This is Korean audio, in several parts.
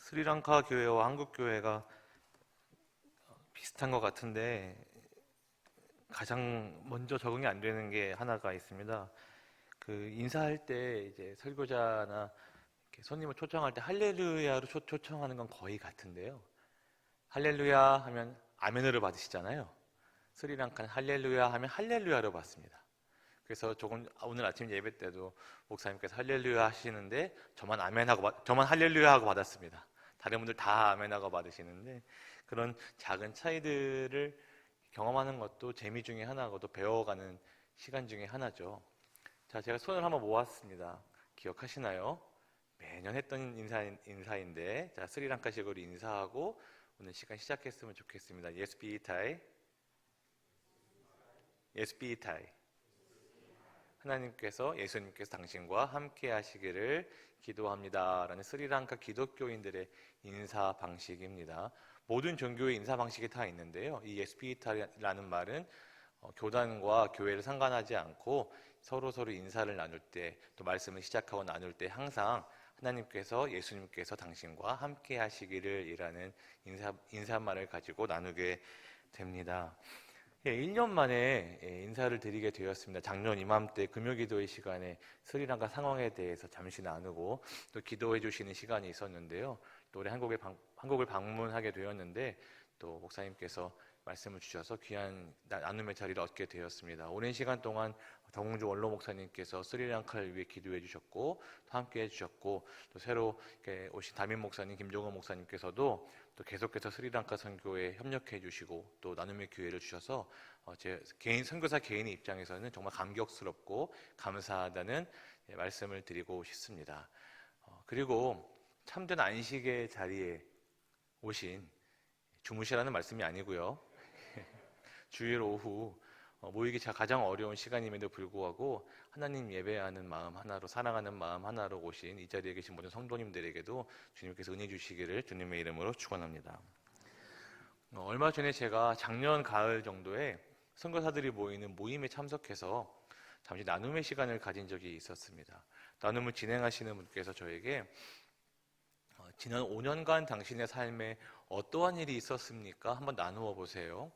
스리랑카 교회와 한국 교회가 비슷한 것 같은데 가장 먼저 적응이 안 되는 게 하나가 있습니다. 그 인사할 때 이제 설교자나 이렇게 손님을 초청할 때 할렐루야로 초청하는 건 거의 같은데요. 할렐루야 하면 아멘으로 받으시잖아요. 스리랑카는 할렐루야 하면 할렐루야로 받습니다. 그래서 조금 오늘 아침 예배 때도 목사님께서 할렐루야 하시는데 저만 할렐루야 하고 받았습니다. 다른 분들 다 아멘하고 받으시는데 그런 작은 차이들을 경험하는 것도 재미 중에 하나고 또 배워가는 시간 중에 하나죠. 자, 제가 손을 한번 모았습니다. 기억하시나요? 매년 했던 인사인데, 자, 스리랑카식으로 인사하고 오늘 시간 시작했으면 좋겠습니다. 예스비타이, 예스비타이. 하나님께서 예수님께서 당신과 함께 하시기를 기도합니다라는 스리랑카 기독교인들의 인사 방식입니다. 모든 종교의 인사 방식이 다 있는데요. 이 예스피타라는 말은 교단과 교회를 상관하지 않고 서로 인사를 나눌 때, 또 말씀을 시작하고 나눌 때 항상 하나님께서 예수님께서 당신과 함께 하시기를 이라는 인사말을 가지고 나누게 됩니다. 1년 만에 인사를 드리게 되었습니다. 작년 이맘때 금요기도의 시간에 스리랑카 상황에 대해서 잠시 나누고 또 기도해 주시는 시간이 있었는데요. 또 올해 한국을 방문하게 되었는데 또 목사님께서 말씀을 주셔서 귀한 나눔의 자리를 얻게 되었습니다. 오랜 시간 동안 정웅주 원로 목사님께서 스리랑카를 위해 기도해 주셨고 또 함께 해주셨고 또 새로 오신 담임 목사님 김종원 목사님께서도 또 계속해서 스리랑카 선교에 협력해 주시고 또 나눔의 기회를 주셔서 제 개인 선교사 개인의 입장에서는 정말 감격스럽고 감사하다는 말씀을 드리고 싶습니다. 그리고 참된 안식의 자리에 오신, 주무시라는 말씀이 아니고요. 주일 오후 모이기 가장 어려운 시간임에도 불구하고 하나님 예배하는 마음 하나로, 사랑하는 마음 하나로 오신 이 자리에 계신 모든 성도님들에게도 주님께서 은혜 주시기를 주님의 이름으로 축원합니다. 얼마 전에 제가 작년 가을 정도에 선교사들이 모이는 모임에 참석해서 잠시 나눔의 시간을 가진 적이 있었습니다. 나눔을 진행하시는 분께서 저에게 지난 5년간 당신의 삶에 어떠한 일이 있었습니까? 한번 나누어 보세요.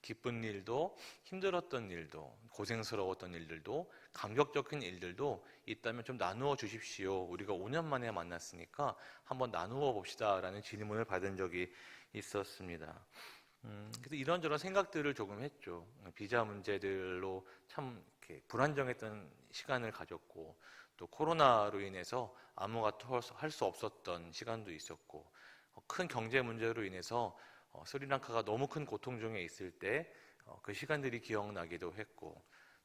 기쁜 일도, 힘들었던 일도, 고생스러웠던 일들도, 감격적인 일들도 있다면 좀 나누어 주십시오. 우리가 5년 만에 만났으니까 한번 나누어 봅시다 라는 질문을 받은 적이 있었습니다. 그래서 이런저런 생각들을 조금 했죠. 비자 문제들로 참 이렇게 불안정했던 시간을 가졌고 또 코로나로 인해서 아무것도 할 수 없었던 시간도 있었고 큰 경제 문제로 인해서 스리랑카가 너무 큰 고통 중에 있을 때 그 시간들이 기억나기도 했고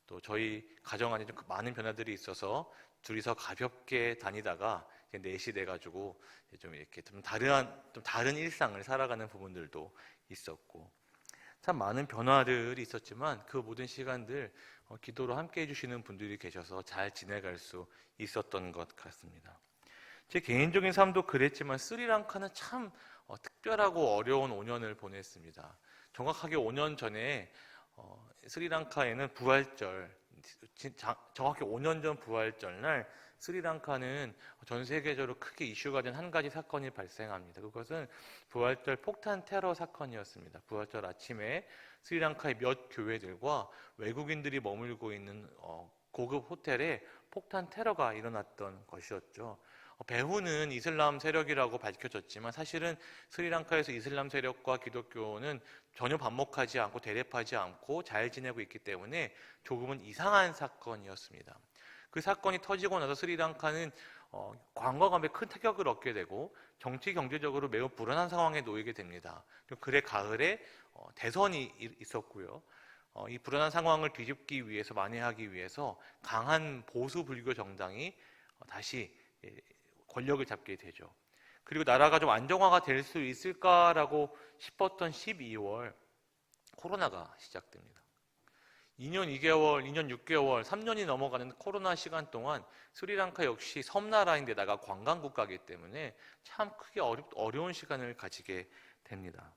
또 저희 가정 안에 좀 많은 변화들이 있어서 둘이서 가볍게 다니다가 넷이 돼가지고 좀 이렇게 좀 다른 일상을 살아가는 부분들도 있었고 참 많은 변화들이 있었지만 그 모든 시간들 기도로 함께 해주시는 분들이 계셔서 잘 지내갈 수 있었던 것 같습니다. 제 개인적인 삶도 그랬지만 스리랑카는 참 특별하고 어려운 5년을 보냈습니다. 정확하게 5년 전에 스리랑카에는 부활절, 정확히 5년 전 부활절 날 스리랑카는 전 세계적으로 크게 이슈가 된 한 가지 사건이 발생합니다. 그것은 부활절 폭탄 테러 사건이었습니다. 부활절 아침에 스리랑카의 몇 교회들과 외국인들이 머물고 있는 고급 호텔에 폭탄 테러가 일어났던 것이었죠. 배후는 이슬람 세력이라고 밝혀졌지만 사실은 스리랑카에서 이슬람 세력과 기독교는 전혀 반목하지 않고 대립하지 않고 잘 지내고 있기 때문에 조금은 이상한 사건이었습니다. 그 사건이 터지고 나서 스리랑카는 과거와 다르게 큰 타격을 얻게 되고 정치 경제적으로 매우 불안한 상황에 놓이게 됩니다. 그해 가을에 대선이 있었고요. 이 불안한 상황을 뒤집기 위해서, 만회하기 위해서 강한 보수 불교 정당이 다시 권력을 잡게 되죠. 그리고 나라가 좀 안정화가 될 수 있을까라고 싶었던 12월 코로나가 시작됩니다. 2년 2개월, 2년 6개월, 3년이 넘어가는 코로나 시간 동안 스리랑카 역시 섬나라인데다가 관광국가이기 때문에 참 크게 어려운 시간을 가지게 됩니다.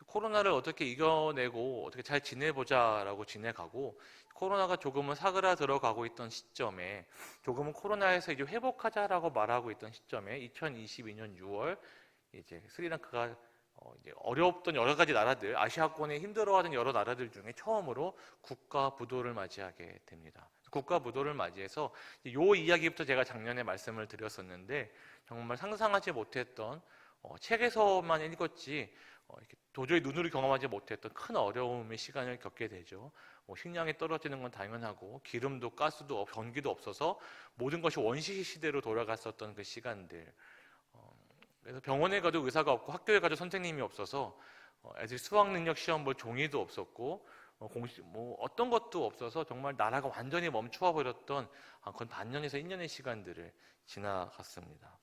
코로나를 어떻게 이겨내고 어떻게 잘 지내보자라고 지내가고 코로나가 조금은 사그라들어가고 있던 시점에 조금은 코로나에서 이제 회복하자라고 말하고 있던 시점에 2022년 6월 이제 스리랑카가 이제 어려웠던 여러 가지 나라들, 아시아권에 힘들어하던 여러 나라들 중에 처음으로 국가 부도를 맞이하게 됩니다. 국가 부도를 맞이해서 이 이야기부터 제가 작년에 말씀을 드렸었는데 정말 상상하지 못했던 책에서만 읽었지 이렇게 도저히 눈으로 경험하지 못했던 큰 어려움의 시간을 겪게 되죠. 식량이 떨어지는 건 당연하고 기름도 가스도 전기도 없어서 모든 것이 원시 시대로 돌아갔었던 그 시간들. 그래서 병원에 가도 의사가 없고 학교에 가도 선생님이 없어서 애들 수학 능력 시험 볼 종이도 없었고 공식 어떤 것도 없어서 정말 나라가 완전히 멈추어 버렸던 거의 반년에서 1년의 시간들을 지나갔습니다.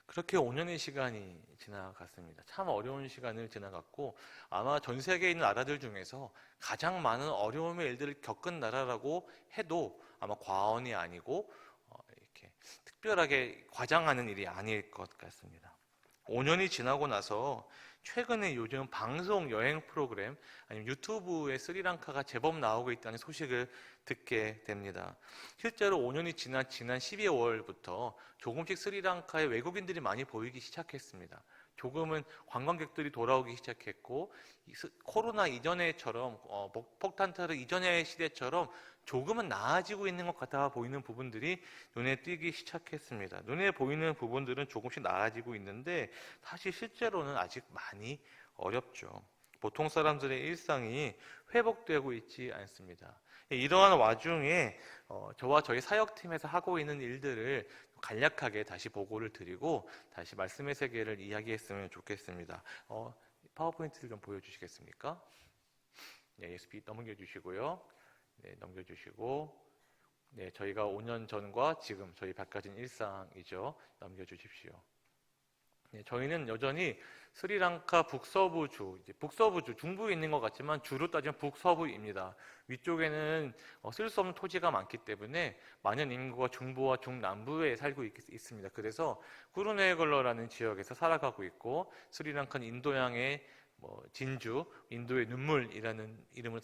그렇게 5년의 시간이 지나갔습니다. 참 어려운 시간을 지나갔고 아마 전 세계에 있는 나라들 중에서 가장 많은 어려움의 일들을 겪은 나라라고 해도 아마 과언이 아니고 이렇게 특별하게 과장하는 일이 아닐 것 같습니다. 5년이 지나고 나서 최근에 요즘 방송 여행 프로그램 아니면 유튜브에 스리랑카가 제법 나오고 있다는 소식을 듣게 됩니다. 실제로 5년이 지난 12월부터 조금씩 스리랑카에 외국인들이 많이 보이기 시작했습니다. 조금은 관광객들이 돌아오기 시작했고 코로나 이전에처럼 폭탄 테러 이전의 시대처럼 조금은 나아지고 있는 것 같아 보이는 부분들이 눈에 띄기 시작했습니다. 눈에 보이는 부분들은 조금씩 나아지고 있는데 사실 실제로는 아직 많이 어렵죠. 보통 사람들의 일상이 회복되고 있지 않습니다. 이러한 와중에 저와 저희 사역팀에서 하고 있는 일들을 간략하게 다시 보고를 드리고 다시 말씀의 세계를 이야기했으면 좋겠습니다. 파워포인트를 좀 보여주시겠습니까? 네, ESP 넘겨주시고요. 네, 넘겨주시고 네, 저희가 5년 전과 지금 저희 바꿔진 일상이죠. 넘겨주십시오. 네, 저희는 여전히 스리랑카 북서부주, 북서부주, 중부에 있는 것 같지만 주로 따지면 북서부입니다. 위쪽에는 쓸 수 없는 토지가 많기 때문에 많은 인구가 중부와 중남부에 살고 있습니다. 그래서 꾸르네걸러라는 지역에서 살아가고 있고 스리랑카는 인도양의 진주, 인도의 눈물이라는 이름으로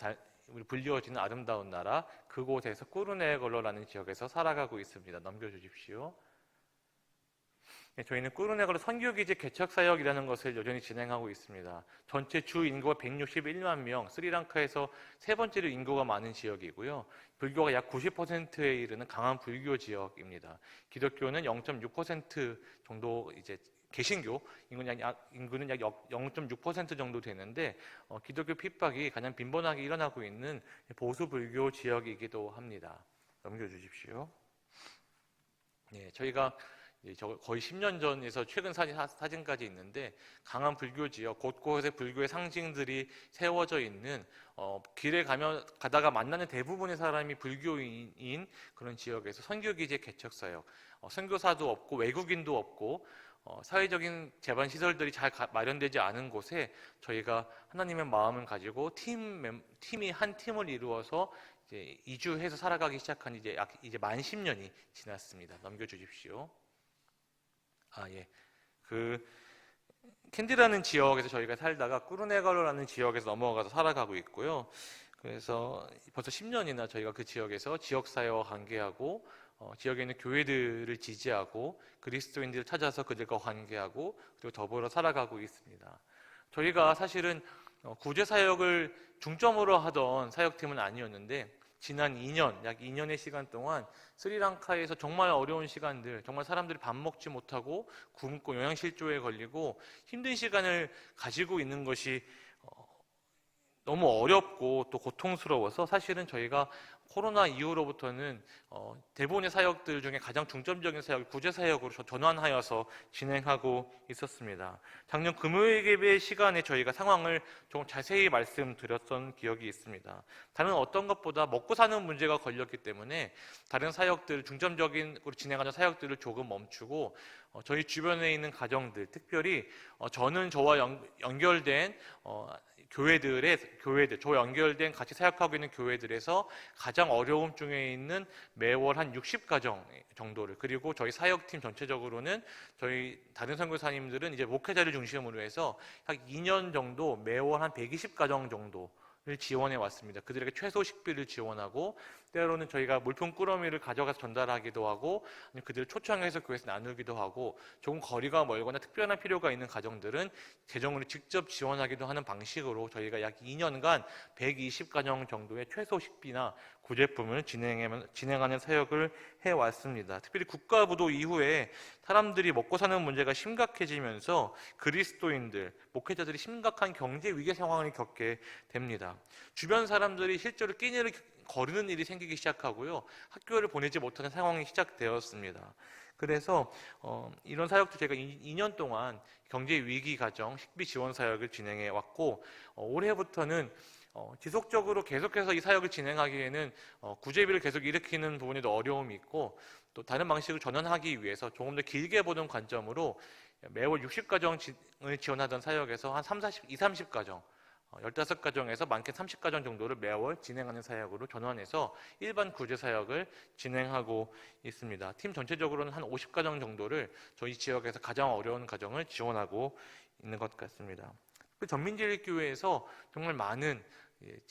불리워지는 아름다운 나라, 그곳에서 꾸르네걸러라는 지역에서 살아가고 있습니다. 넘겨주십시오. 네, 저희는 꾸르네걸러 선교기지 개척사역이라는 것을 여전히 진행하고 있습니다. 전체 주 인구가 161만 명, 스리랑카에서 세 번째로 인구가 많은 지역이고요. 불교가 약 90%에 이르는 강한 불교 지역입니다. 기독교는 0.6% 정도 이제 개신교 인구는 약 0.6% 정도 되는데 기독교 핍박이 가장 빈번하게 일어나고 있는 보수 불교 지역이기도 합니다. 넘겨주십시오. 네, 저희가 거의 10년 전에서 최근 사진까지 있는데 강한 불교 지역 곳곳에 불교의 상징들이 세워져 있는 길에 가다가 만나는 대부분의 사람이 불교인인 그런 지역에서 선교기지 개척사역, 선교사도 없고 외국인도 없고 사회적인 재반 시설들이 잘 마련되지 않은 곳에 저희가 하나님의 마음을 가지고 팀이 한 팀을 이루어서 이제 이주해서 살아가기 시작한 이제 만 10년이 지났습니다. 넘겨주십시오. 캔디라는 지역에서 저희가 살다가 꾸르네걸러라는 지역에서 넘어가서 살아가고 있고요. 그래서 벌써 10년이나 저희가 그 지역에서 지역사회와 관계하고 지역에 있는 교회들을 지지하고 그리스도인들을 찾아서 그들과 관계하고 그리고 더불어 살아가고 있습니다. 저희가 사실은 구제사역을 중점으로 하던 사역팀은 아니었는데 지난 2년, 약 2년의 시간 동안 스리랑카에서 정말 어려운 시간들, 정말 사람들이 밥 먹지 못하고 굶고 영양실조에 걸리고 힘든 시간을 가지고 있는 것이 너무 어렵고 또 고통스러워서 사실은 저희가 코로나 이후로부터는 대부분의 사역들 중에 가장 중점적인 사역을 구제사역으로 전환하여서 진행하고 있었습니다. 작년 금요일 예배 시간에 저희가 상황을 좀 자세히 말씀드렸던 기억이 있습니다. 다른 어떤 것보다 먹고 사는 문제가 걸렸기 때문에 다른 사역들, 중점적으로 진행하는 사역들을 조금 멈추고 저희 주변에 있는 가정들, 특별히 저와 연결된 교회들, 저와 연결된 같이 사역하고 있는 교회들에서 가장 어려움 중에 있는 매월 한 60가정 정도를, 그리고 저희 사역팀 전체적으로는 저희 다른 선교사님들은 이제 목회자를 중심으로 해서 약 2년 정도 매월 한 120가정 정도를 지원해 왔습니다. 그들에게 최소 식비를 지원하고 때로는 저희가 물품 꾸러미를 가져가서 전달하기도 하고 그들을 초청해서 교회에서 나누기도 하고 조금 거리가 멀거나 특별한 필요가 있는 가정들은 재정으로 직접 지원하기도 하는 방식으로 저희가 약 2년간 120가정 정도의 최소 식비나 구제품을 진행하는 사역을 해왔습니다. 특별히 국가부도 이후에 사람들이 먹고 사는 문제가 심각해지면서 그리스도인들, 목회자들이 심각한 경제 위기 상황을 겪게 됩니다. 주변 사람들이 실제로 끼니를 거르는 일이 생기기 시작하고요. 학교를 보내지 못하는 상황이 시작되었습니다. 그래서 이런 사역도 제가 2년 동안 경제 위기 가정 식비 지원 사역을 진행해 왔고 올해부터는 지속적으로 계속해서 이 사역을 진행하기에는 구제비를 계속 일으키는 부분에도 어려움이 있고 또 다른 방식을 전환하기 위해서 조금 더 길게 보는 관점으로 매월 60가정을 지원하던 사역에서 한 30가정 15가정에서 많게 30가정 정도를 매월 진행하는 사역으로 전환해서 일반 구제 사역을 진행하고 있습니다. 팀 전체적으로는 한 50가정 정도를 저희 지역에서 가장 어려운 가정을 지원하고 있는 것 같습니다. 그 전민제일교회에서 정말 많은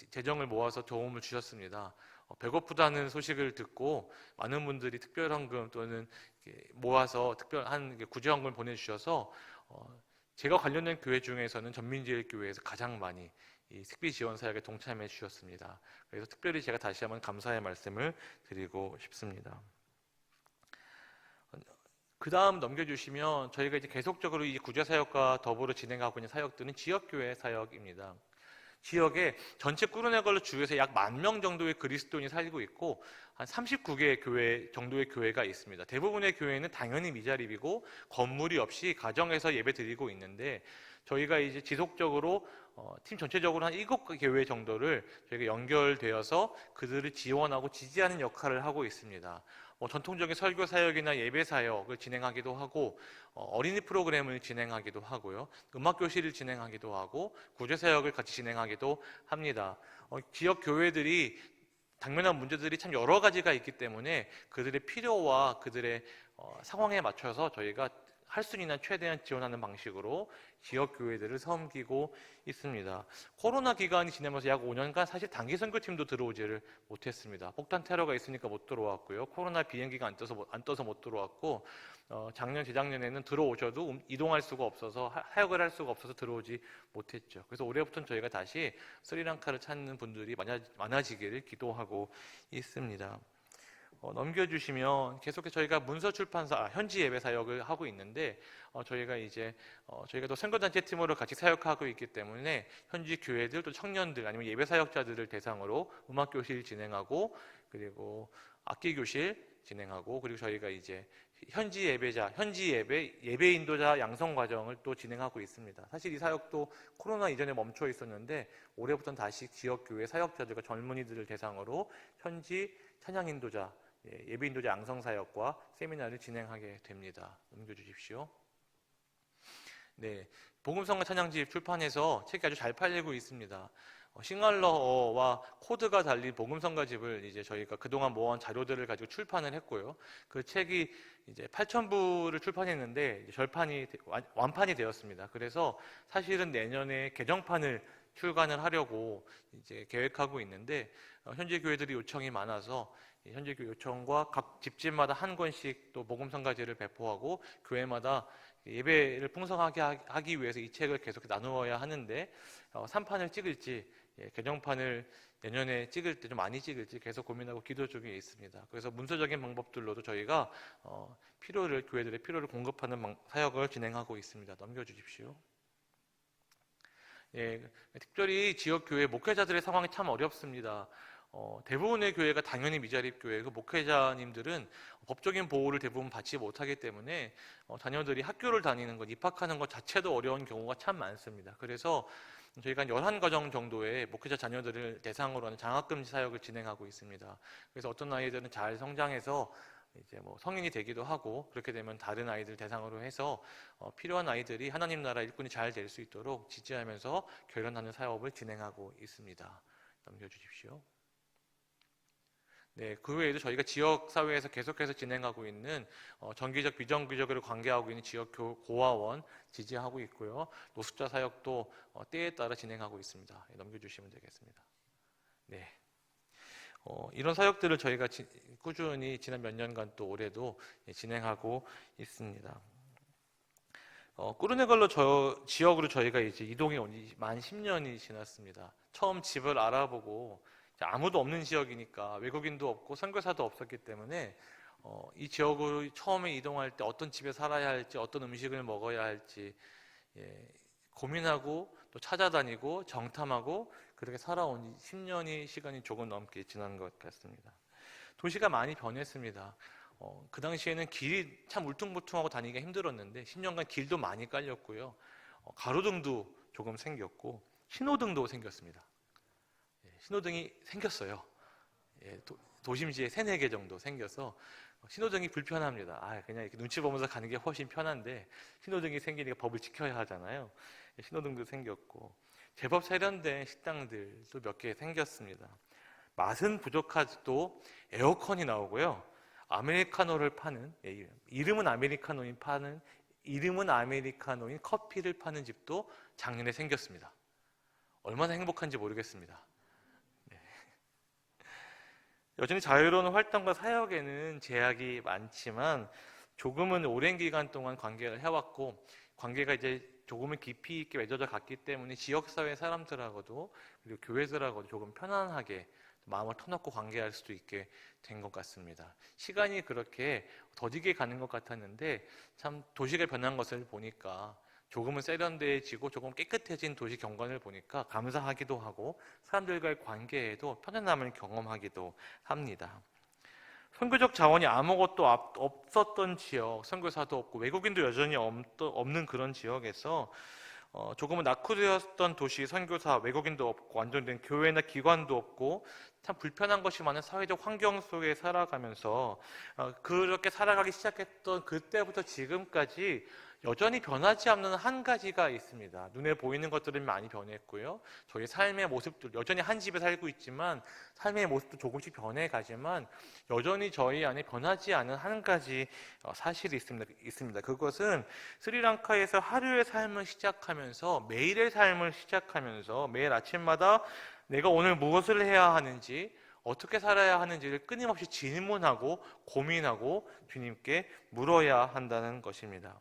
재정을 모아서 도움을 주셨습니다. 배고프다는 소식을 듣고 많은 분들이 특별헌금 또는 모아서 특별한 구제헌금을 보내주셔서 제가 관련된 교회 중에서는 전민제일교회에서 가장 많이 이 식비 지원 사역에 동참해 주셨습니다. 그래서 특별히 제가 다시 한번 감사의 말씀을 드리고 싶습니다. 그 다음 넘겨주시면 저희가 이제 계속적으로 이 구제 사역과 더불어 진행하고 있는 사역들은 지역교회 사역입니다. 지역에 전체 꾸르네 걸로 주에서 약 10,000명 정도의 그리스도인이 살고 있고 한 39개의 교회 정도의 교회가 있습니다. 대부분의 교회는 당연히 미자립이고 건물이 없이 가정에서 예배 드리고 있는데 저희가 이제 지속적으로 팀 전체적으로 한 7교회 정도를 저희가 연결되어서 그들을 지원하고 지지하는 역할을 하고 있습니다. 전통적인 설교 사역이나 예배 사역을 진행하기도 하고 어린이 프로그램을 진행하기도 하고요. 음악 교실을 진행하기도 하고 구제 사역을 같이 진행하기도 합니다. 지역 교회들이 당면한 문제들이 참 여러 가지가 있기 때문에 그들의 필요와 그들의 상황에 맞춰서 저희가 할 수 있는 최대한 지원하는 방식으로 지역 교회들을 섬기고 있습니다. 코로나 기간이 지나면서 약 5년간 사실 단기 선교팀도 들어오지를 못했습니다. 폭탄 테러가 있으니까 못 들어왔고요. 코로나 비행기가 안 떠서 못 들어왔고 작년 재작년에는 들어오셔도 이동할 수가 없어서 사역을 할 수가 없어서 들어오지 못했죠. 그래서 올해부터는 저희가 다시 스리랑카를 찾는 분들이 많아지기를 기도하고 있습니다. 넘겨주시면 계속해서 저희가 문서출판사 현지 예배 사역을 하고 있는데 저희가 또 선교단체 팀으로 같이 사역하고 있기 때문에 현지 교회들 또 청년들 아니면 예배 사역자들을 대상으로 음악교실 진행하고 그리고 악기교실 진행하고 그리고 저희가 이제 현지 예배 인도자 양성 과정을 또 진행하고 있습니다. 사실 이 사역도 코로나 이전에 멈춰 있었는데 올해부터는 다시 지역교회 사역자들과 젊은이들을 대상으로 현지 찬양 인도자 예배 인도자 양성 사역과 세미나를 진행하게 됩니다. 넘겨주십시오. 네, 복음성과 찬양집 출판해서 책이 아주 잘 팔리고 있습니다. 싱갈러와 코드가 달린 복음성가집을 이제 저희가 그동안 모아온 자료들을 가지고 출판을 했고요. 그 책이 이제 8,000부를 출판했는데 이제 완판이 되었습니다. 그래서 사실은 내년에 개정판을 출간을 하려고 이제 계획하고 있는데 현지 교회들이 요청이 많아서 현지 교회 요청과 각 집집마다 한 권씩 또 복음성가지를 배포하고 교회마다 예배를 풍성하게 하기 위해서 이 책을 계속 나누어야 하는데 3판을 찍을지 개정판을 내년에 찍을 때 좀 많이 찍을지 계속 고민하고 기도 중에 있습니다. 그래서 문서적인 방법들로도 저희가 교회들의 필요를 공급하는 사역을 진행하고 있습니다. 넘겨주십시오. 특별히 지역교회 목회자들의 상황이 참 어렵습니다. 대부분의 교회가 당연히 미자립 교회고 목회자님들은 법적인 보호를 대부분 받지 못하기 때문에 자녀들이 학교를 다니는 것, 입학하는 것 자체도 어려운 경우가 참 많습니다. 그래서 저희가 한 11가정 정도의 목회자 자녀들을 대상으로 하는 장학금지 사역을 진행하고 있습니다. 그래서 어떤 아이들은 잘 성장해서 이제 성인이 되기도 하고 그렇게 되면 다른 아이들 대상으로 해서 필요한 아이들이 하나님 나라 일꾼이 잘 될 수 있도록 지지하면서 결혼하는 사업을 진행하고 있습니다. 넘겨주십시오. 네, 그 외에도 저희가 지역 사회에서 계속해서 진행하고 있는 정기적, 비정기적으로 관계하고 있는 지역 고아원 지지하고 있고요. 노숙자 사역도 때에 따라 진행하고 있습니다. 넘겨주시면 되겠습니다. 네, 이런 사역들을 저희가 꾸준히 지난 몇 년간 또 올해도 진행하고 있습니다. 꾸르네걸로 지역으로 저희가 이제 이동해 온 지 만 10년이 지났습니다. 처음 집을 알아보고 아무도 없는 지역이니까 외국인도 없고 선교사도 없었기 때문에 이 지역으로 처음에 이동할 때 어떤 집에 살아야 할지, 어떤 음식을 먹어야 할지 고민하고 또 찾아다니고 정탐하고 그렇게 살아온 10년이 시간이 조금 넘게 지난 것 같습니다. 도시가 많이 변했습니다. 그 당시에는 길이 참 울퉁불퉁하고 다니기가 힘들었는데 10년간 길도 많이 깔렸고요. 가로등도 조금 생겼고 신호등도 생겼습니다. 신호등이 생겼어요. 도심지에 3-4개 정도 생겨서 신호등이 불편합니다. 그냥 이렇게 눈치 보면서 가는 게 훨씬 편한데 신호등이 생기니까 법을 지켜야 하잖아요. 신호등도 생겼고 제법 세련된 식당들도 몇 개 생겼습니다. 맛은 부족하도 에어컨이 나오고요. 아메리카노를 파는, 이름은 아메리카노인 커피를 파는 집도 작년에 생겼습니다. 얼마나 행복한지 모르겠습니다. 여전히 자유로운 활동과 사역에는 제약이 많지만 조금은 오랜 기간 동안 관계를 해왔고 관계가 이제 조금은 깊이 있게 맺어져 갔기 때문에 지역사회 사람들하고도 그리고 교회들하고도 조금 편안하게 마음을 터놓고 관계할 수도 있게 된 것 같습니다. 시간이 그렇게 더디게 가는 것 같았는데 참 도시가 변한 것을 보니까 조금은 세련되어지고 조금 깨끗해진 도시 경관을 보니까 감사하기도 하고 사람들과의 관계에도 편안함을 경험하기도 합니다. 선교적 자원이 아무것도 없었던 지역, 선교사도 없고 외국인도 여전히 없는 그런 지역에서 조금은 낙후되었던 도시, 선교사, 외국인도 없고 완전된 교회나 기관도 없고 참 불편한 것이 많은 사회적 환경 속에 살아가면서 그렇게 살아가기 시작했던 그때부터 지금까지 여전히 변하지 않는 한 가지가 있습니다. 눈에 보이는 것들은 많이 변했고요. 저희 삶의 모습도 여전히 한 집에 살고 있지만 삶의 모습도 조금씩 변해가지만 여전히 저희 안에 변하지 않은 한 가지 사실이 있습니다. 그것은 스리랑카에서 하루의 삶을 시작하면서 매일의 삶을 시작하면서 매일 아침마다 내가 오늘 무엇을 해야 하는지 어떻게 살아야 하는지를 끊임없이 질문하고 고민하고 주님께 물어야 한다는 것입니다.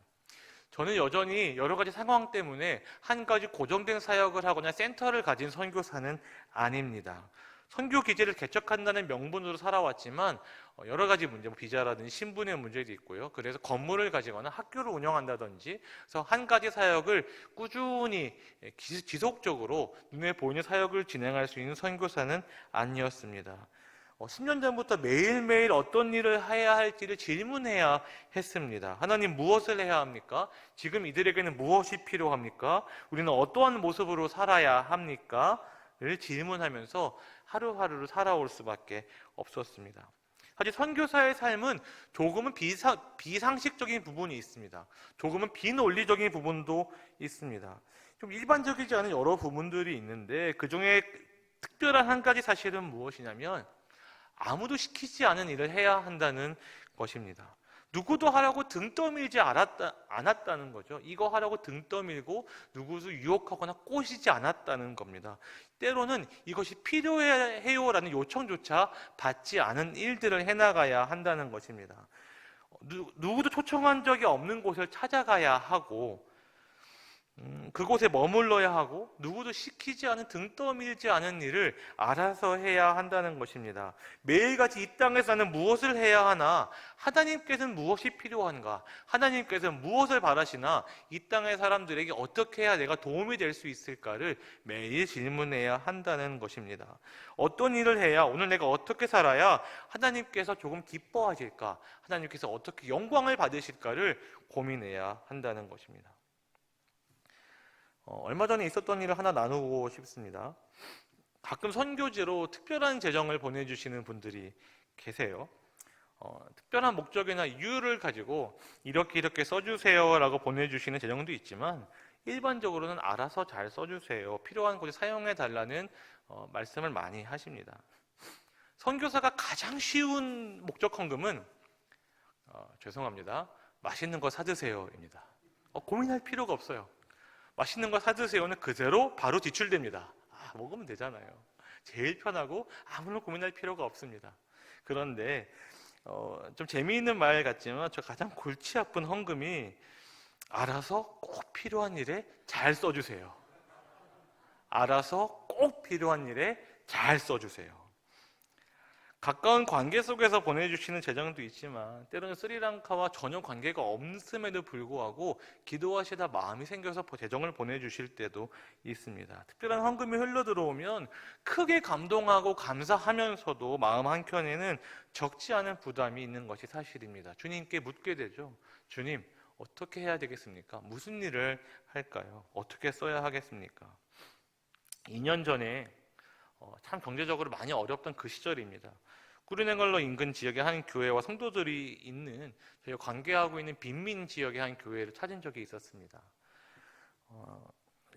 저는 여전히 여러 가지 상황 때문에 한 가지 고정된 사역을 하거나 센터를 가진 선교사는 아닙니다. 선교 기지를 개척한다는 명분으로 살아왔지만 여러 가지 문제, 비자라든지 신분의 문제도 있고요. 그래서 건물을 가지거나 학교를 운영한다든지 그래서 한 가지 사역을 꾸준히 지속적으로 눈에 보이는 사역을 진행할 수 있는 선교사는 아니었습니다. 10년 전부터 매일매일 어떤 일을 해야 할지를 질문해야 했습니다. 하나님 무엇을 해야 합니까? 지금 이들에게는 무엇이 필요합니까? 우리는 어떠한 모습으로 살아야 합니까? 를 질문하면서 하루하루를 살아올 수밖에 없었습니다. 사실 선교사의 삶은 조금은 비상식적인 부분이 있습니다. 조금은 비논리적인 부분도 있습니다. 좀 일반적이지 않은 여러 부분들이 있는데 그 중에 특별한 한 가지 사실은 무엇이냐면 아무도 시키지 않은 일을 해야 한다는 것입니다. 누구도 하라고 등 떠밀지 않았다는 거죠. 이거 하라고 등 떠밀고 누구도 유혹하거나 꼬시지 않았다는 겁니다. 때로는 이것이 필요해요라는 요청조차 받지 않은 일들을 해나가야 한다는 것입니다. 누구도 초청한 적이 없는 곳을 찾아가야 하고 그곳에 머물러야 하고 누구도 시키지 않은 등 떠밀지 않은 일을 알아서 해야 한다는 것입니다. 매일같이 이 땅에서 나는 무엇을 해야 하나? 하나님께서는 무엇이 필요한가? 하나님께서는 무엇을 바라시나? 이 땅의 사람들에게 어떻게 해야 내가 도움이 될 수 있을까를 매일 질문해야 한다는 것입니다. 어떤 일을 해야 오늘 내가 어떻게 살아야 하나님께서 조금 기뻐하실까? 하나님께서 어떻게 영광을 받으실까를 고민해야 한다는 것입니다. 얼마 전에 있었던 일을 하나 나누고 싶습니다. 가끔 선교지로 특별한 재정을 보내주시는 분들이 계세요. 특별한 목적이나 이유를 가지고 이렇게 써주세요 라고 보내주시는 재정도 있지만 일반적으로는 알아서 잘 써주세요, 필요한 곳에 사용해 달라는 말씀을 많이 하십니다. 선교사가 가장 쉬운 목적 헌금은 죄송합니다. 맛있는 거 사드세요입니다. 고민할 필요가 없어요. 맛있는 거 사드세요는 그대로 바로 지출됩니다. 먹으면 되잖아요. 제일 편하고 아무런 고민할 필요가 없습니다. 그런데 좀 재미있는 말 같지만 저 가장 골치 아픈 헌금이 알아서 꼭 필요한 일에 잘 써주세요. 알아서 꼭 필요한 일에 잘 써주세요. 가까운 관계 속에서 보내주시는 재정도 있지만 때로는 스리랑카와 전혀 관계가 없음에도 불구하고 기도하시다 마음이 생겨서 재정을 보내주실 때도 있습니다. 특별한 헌금이 흘러들어오면 크게 감동하고 감사하면서도 마음 한켠에는 적지 않은 부담이 있는 것이 사실입니다. 주님께 묻게 되죠. 주님, 어떻게 해야 되겠습니까? 무슨 일을 할까요? 어떻게 써야 하겠습니까? 2년 전에 참 경제적으로 많이 어렵던 그 시절입니다. 꾸르네걸로 인근 지역의 한 교회와 성도들이 있는 저희가 관계하고 있는 빈민 지역의 한 교회를 찾은 적이 있었습니다.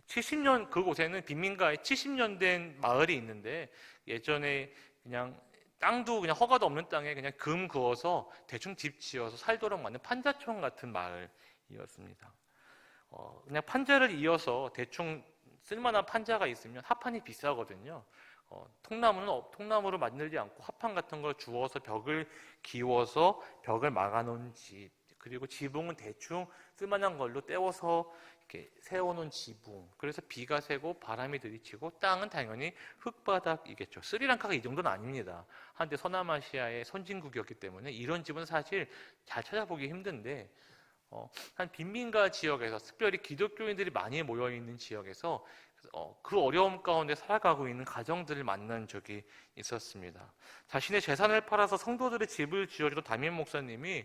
70년 그곳에는 빈민가에 70년 된 마을이 있는데 예전에 그냥 땅도 그냥 허가도 없는 땅에 그냥 금 그어서 대충 집 지어서 살도록 만든 판자촌 같은 마을이었습니다. 그냥 판자를 이어서 대충 쓸만한 판자가 있으면 합판이 비싸거든요. 통나무로 만들지 않고 합판 같은 걸 주워서 벽을 기워서 벽을 막아놓은 집, 그리고 지붕은 대충 쓸만한 걸로 떼워서 이렇게 세워놓은 지붕. 그래서 비가 새고 바람이 들이치고 땅은 당연히 흙바닥이겠죠. 스리랑카가 이 정도는 아닙니다. 한때 서남아시아의 선진국이었기 때문에 이런 집은 사실 잘 찾아보기 힘든데 한 빈민가 지역에서 특별히 기독교인들이 많이 모여있는 지역에서 그 어려움 가운데 살아가고 있는 가정들을 만난 적이 있었습니다. 자신의 재산을 팔아서 성도들의 집을 지어주던 담임 목사님이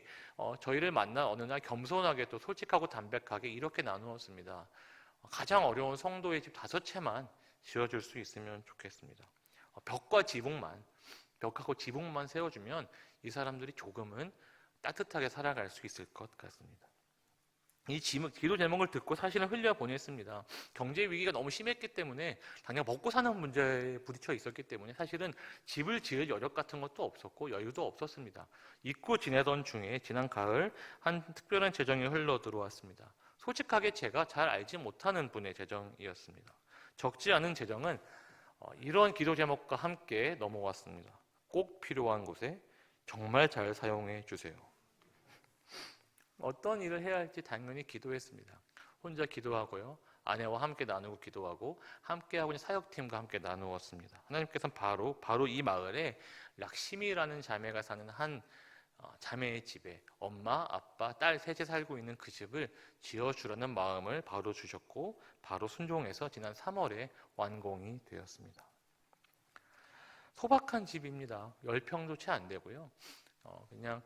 저희를 만나 어느 날 겸손하게 또 솔직하고 담백하게 이렇게 나누었습니다. 가장 어려운 성도의 집 5채만 지어줄 수 있으면 좋겠습니다. 벽하고 지붕만 세워주면 이 사람들이 조금은 따뜻하게 살아갈 수 있을 것 같습니다. 이 기도 제목을 듣고 사실은 흘려보냈습니다. 경제 위기가 너무 심했기 때문에 당장 먹고 사는 문제에 부딪혀 있었기 때문에 사실은 집을 지을 여력 같은 것도 없었고 여유도 없었습니다. 잊고 지내던 중에 지난 가을 한 특별한 재정이 흘러 들어왔습니다. 솔직하게 제가 잘 알지 못하는 분의 재정이었습니다. 적지 않은 재정은 이런 기도 제목과 함께 넘어왔습니다. 꼭 필요한 곳에 정말 잘 사용해 주세요. 어떤 일을 해야 할지 당연히 기도했습니다. 혼자 기도하고요. 아내와 함께 나누고 기도하고 함께하고 있는 사역팀과 함께 나누었습니다. 하나님께서는 바로 이 마을에 락시미라는 자매가 사는 한 자매의 집에 엄마, 아빠, 딸 셋이 살고 있는 그 집을 지어주라는 마음을 바로 주셨고 바로 순종해서 지난 3월에 완공이 되었습니다. 소박한 집입니다. 10평도 채 안 되고요. 그냥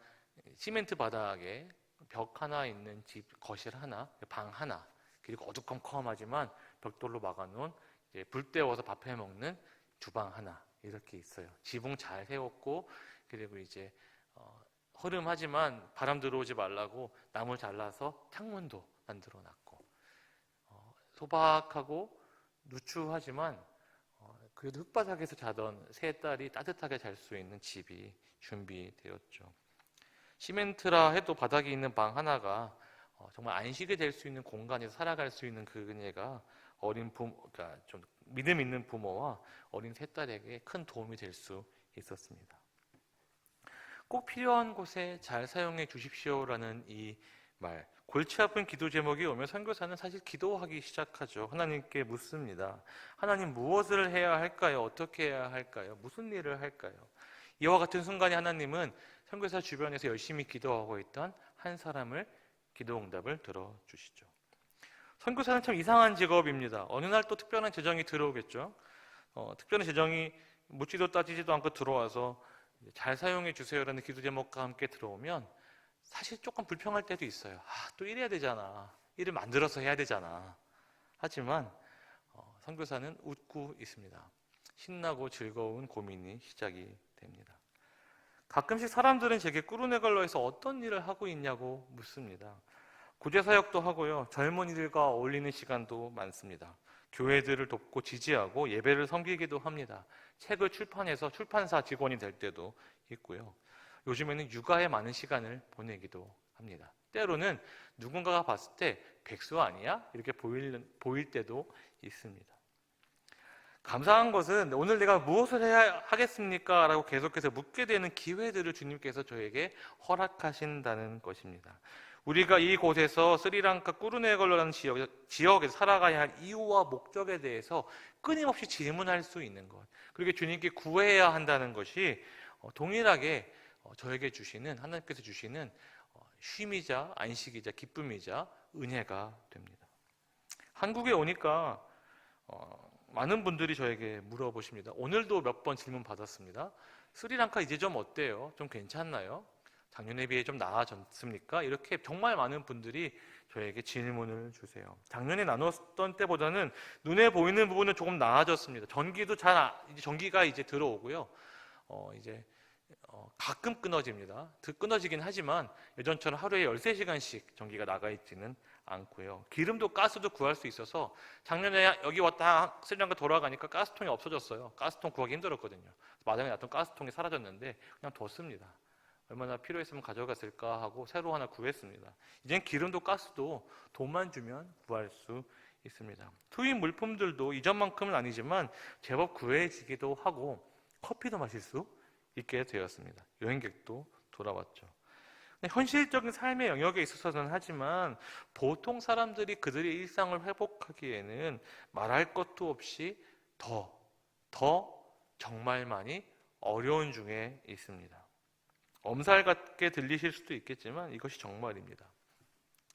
시멘트 바닥에 벽 하나 있는 집, 거실 하나, 방 하나, 그리고 어두컴컴하지만 벽돌로 막아놓은 불 때워서 밥 해 먹는 주방 하나 이렇게 있어요. 지붕 잘 세웠고 그리고 이제 허름하지만 바람 들어오지 말라고 나무 잘라서 창문도 만들어놨고 소박하고 누추하지만 그래도 흙바닥에서 자던 세 딸이 따뜻하게 잘 수 있는 집이 준비되었죠. 시멘트라 해도 바닥이 있는 방 하나가 정말 안식이 될 수 있는 공간에서 살아갈 수 있는 그녀가 그러니까 좀 믿음 있는 부모와 어린 세 딸에게 큰 도움이 될 수 있었습니다. 꼭 필요한 곳에 잘 사용해 주십시오라는 이 말, 골치 아픈 기도 제목이 오면 선교사는 사실 기도하기 시작하죠. 하나님께 묻습니다. 하나님 무엇을 해야 할까요? 어떻게 해야 할까요? 무슨 일을 할까요? 이와 같은 순간에 하나님은 선교사 주변에서 열심히 기도하고 있던 한 사람을 기도응답을 들어주시죠. 선교사는 참 이상한 직업입니다. 어느 날 또 특별한 재정이 들어오겠죠. 특별한 재정이 묻지도 따지지도 않고 들어와서 잘 사용해 주세요라는 기도 제목과 함께 들어오면 사실 조금 불평할 때도 있어요. 또 이래야 되잖아. 일을 만들어서 해야 되잖아. 하지만 선교사는 웃고 있습니다. 신나고 즐거운 고민이 시작이 됩니다. 가끔씩 사람들은 제게 꾸르네갈로에서 어떤 일을 하고 있냐고 묻습니다. 구제사역도 하고요. 젊은이들과 어울리는 시간도 많습니다. 교회들을 돕고 지지하고 예배를 섬기기도 합니다. 책을 출판해서 출판사 직원이 될 때도 있고요. 요즘에는 육아에 많은 시간을 보내기도 합니다. 때로는 누군가가 봤을 때 백수 아니야? 이렇게 보일 때도 있습니다. 감사한 것은 오늘 내가 무엇을 해야 하겠습니까? 라고 계속해서 묻게 되는 기회들을 주님께서 저에게 허락하신다는 것입니다. 우리가 이곳에서 스리랑카 꾸르네걸로라는 지역에서 살아가야 할 이유와 목적에 대해서 끊임없이 질문할 수 있는 것, 그리고 주님께 구해야 한다는 것이 동일하게 저에게 주시는, 하나님께서 주시는 쉼이자 안식이자 기쁨이자 은혜가 됩니다. 한국에 오니까 많은 분들이 저에게 물어보십니다. 오늘도 몇 번 질문 받았습니다. 스리랑카 이제 좀 어때요? 좀 괜찮나요? 작년에 비해 좀 나아졌습니까? 이렇게 정말 많은 분들이 저에게 질문을 주세요. 작년에 나눴던 때보다는 눈에 보이는 부분은 조금 나아졌습니다. 전기도 전기가 이제 들어오고요. 이제 가끔 끊어집니다. 끊어지긴 하지만 예전처럼 하루에 13시간씩 전기가 나가 있지는 않고요. 기름도 가스도 구할 수 있어서 작년에 여기 왔다 스리랑카 돌아가니까 가스통이 없어졌어요. 가스통 구하기 힘들었거든요. 마당에 놨던 가스통이 사라졌는데 그냥 뒀습니다. 얼마나 필요했으면 가져갔을까 하고 새로 하나 구했습니다. 이젠 기름도 가스도 돈만 주면 구할 수 있습니다. 투입 물품들도 이전만큼은 아니지만 제법 구해지기도 하고 커피도 마실 수 있게 되었습니다. 여행객도 돌아왔죠. 현실적인 삶의 영역에 있어서는 하지만 보통 사람들이 그들의 일상을 회복하기에는 말할 것도 없이 더 정말 많이 어려운 중에 있습니다. 엄살 같게 들리실 수도 있겠지만 이것이 정말입니다.